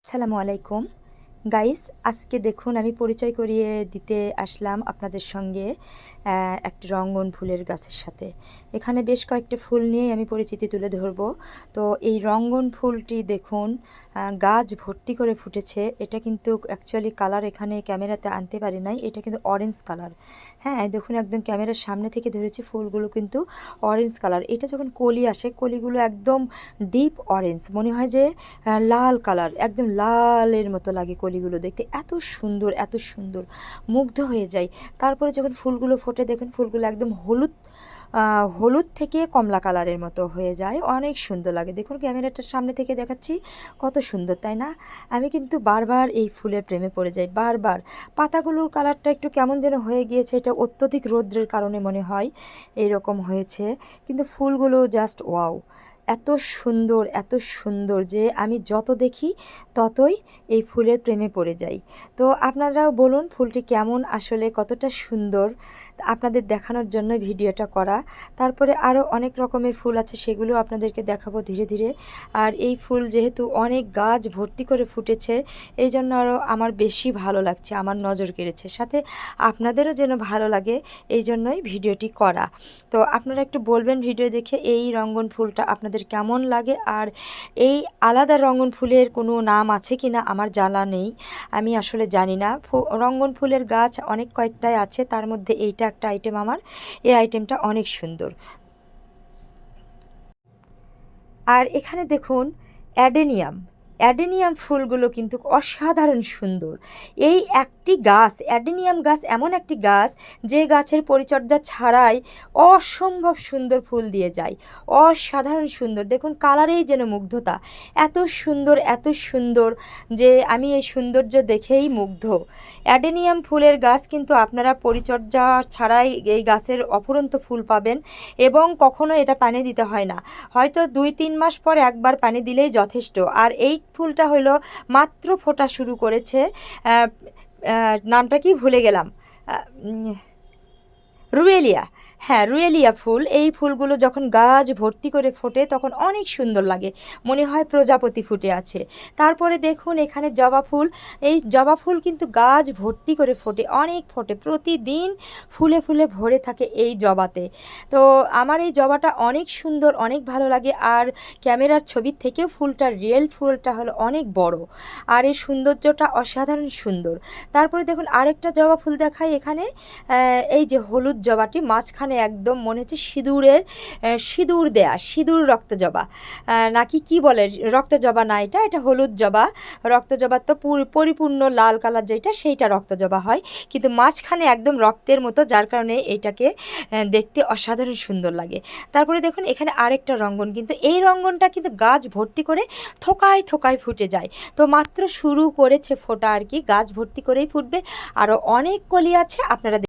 আসসালামু আলাইকুম গাইস, আজকে দেখুন আমি পরিচয় করিয়ে দিতে আসলাম আপনাদের সঙ্গে একটি রঙ্গন ফুলের গাছের সাথে। এখানে বেশ কয়েকটি ফুল নিয়েই আমি পরিচিতি তুলে ধরব। তো এই রঙ্গন ফুলটি দেখুন গাছ ভর্তি করে ফুটেছে। এটা কিন্তু অ্যাকচুয়ালি কালার এখানে ক্যামেরাতে আনতে পারি নাই, এটা কিন্তু অরেঞ্জ কালার। হ্যাঁ দেখুন, একদম ক্যামেরার সামনে থেকে ধরেছি, ফুলগুলো কিন্তু অরেঞ্জ কালার। এটা যখন কলি আসে, কলিগুলো একদম ডিপ অরেঞ্জ, মনে হয় যে লাল কালার, একদম লালের মতো লাগে কলিগুলো দেখতে। এত সুন্দর, এত সুন্দর, মুগ্ধ হয়ে যায়। তারপরে যখন ফুলগুলো ফোটে দেখুন, ফুলগুলো একদম হলুদ, হলুদ থেকে কমলা কালারের মতো হয়ে যায়, অনেক সুন্দর লাগে। দেখুন ক্যামেরাটার সামনে থেকে দেখাচ্ছি, কত সুন্দর তাই না? আমি কিন্তু বারবার এই ফুলের প্রেমে পড়ে যাই, বারবার। পাতাগুলোর কালারটা একটু কেমন যেন হয়ে গিয়েছে, এটা অত্যধিক রৌদ্রের কারণে মনে হয় এইরকম হয়েছে, কিন্তু ফুলগুলো জাস্ট ওয়াও, এত সুন্দর, এত সুন্দর যে আমি যত দেখি ততই এই ফুলের প্রেমে পড়ে যাই। তো আপনারাও বলুন ফুলটি কেমন, আসলে কতটা সুন্দর, আপনাদের দেখানোর জন্য ভিডিওটা করা। তারপরে আরও অনেক রকমের ফুল আছে, সেগুলো আপনাদেরকে দেখাবো ধীরে ধীরে। আর এই ফুল যেহেতু অনেক গাছ ভর্তি করে ফুটেছে, এই জন্য আরও আমার বেশি ভালো লাগছে, আমার নজর কেড়েছে। সাথে আপনাদেরও যেন ভালো লাগে, এই জন্যই ভিডিওটি করা। তো আপনারা একটু বলবেন ভিডিও দেখে এই রঙ্গন ফুলটা আপনাদের কেমন লাগে, আর এই আলাদা রঙ্গন ফুলের কোনো নাম আছে কি না আমার জানা নেই, আমি আসলে জানি না। রঙ্গন ফুলের গাছ অনেক কয়েকটাই আছে, তার মধ্যে এইটা একটা আইটেম আমার, এই আইটেমটা অনেক সুন্দর। আর এখানে দেখুন অ্যাডেনিয়াম, অ্যাডেনিয়াম ফুলগুলো কিন্তু অসাধারণ সুন্দর। এই একটি গাছ, অ্যাডেনিয়াম গাছ এমন একটি গাছ যে গাছের পরিচর্যা ছাড়াই অসম্ভব সুন্দর ফুল দিয়ে যায়, অসাধারণ সুন্দর। দেখুন কালারেই যেন মুগ্ধতা, এত সুন্দর, এত সুন্দর যে আমি এই সৌন্দর্য দেখেই মুগ্ধ। অ্যাডেনিয়াম ফুলের গাছ কিন্তু আপনারা পরিচর্যা ছাড়াই এই গাছের অফুরন্ত ফুল পাবেন, এবং কখনো এটা পানি দিতে হয় না, হয়তো 2-3 মাস পর একবার পানি দিলেই যথেষ্ট। আর এই ফুলটা হলো মাত্র ফোটা শুরু করেছে, নামটা কি ভুলে গেলাম, রুয়েলিয়া। হ্যাঁ, রুয়েলিয়া ফুল। এই ফুলগুলো যখন গাছ ভর্তি করে ফোটে তখন অনেক সুন্দর লাগে, মনে হয় প্রজাপতি ফুটে আছে। তারপরে দেখুন এখানে জবা ফুল, এই জবা ফুল কিন্তু গাছ ভর্তি করে ফোটে, অনেক ফোটে, প্রতিদিন ফুলে ফুলে ভরে থাকে এই জবাতে। তো আমার এই জবাটা অনেক সুন্দর, অনেক ভালো লাগে। আর ক্যামেরার ছবির থেকেও ফুলটা, রিয়েল ফুলটা হলো অনেক বড়, আর এই সৌন্দর্যটা অসাধারণ সুন্দর। তারপরে দেখুন আরেকটা জবা ফুল দেখাই এখানে, এই যে হলুদ জবাটি মাঝখানে একদম মনে হচ্ছে সিঁদুরের, সিঁদুর দেয়া, সিঁদুর রক্ত জবা, নাকি কি বলে, রক্ত জবা না, এটা এটা হলুদ জবা। রক্ত জবা তো পরিপূর্ণ লাল কালার যেটা, সেইটা রক্ত জবা হয়, কিন্তু মাঝখানে একদম রক্তের মতো, যার কারণে এইটাকে দেখতে অসাধারণ সুন্দর লাগে। তারপরে দেখুন এখানে আরেকটা রঙ্গন, কিন্তু এই রঙ্গনটা কিন্তু গাছ ভর্তি করে থোকায় থোকায় ফুটে যায়। তো মাত্র শুরু করেছে ফোটা আর কি, গাছ ভর্তি করেই ফুটবে, আরও অনেক কলি আছে আপনারা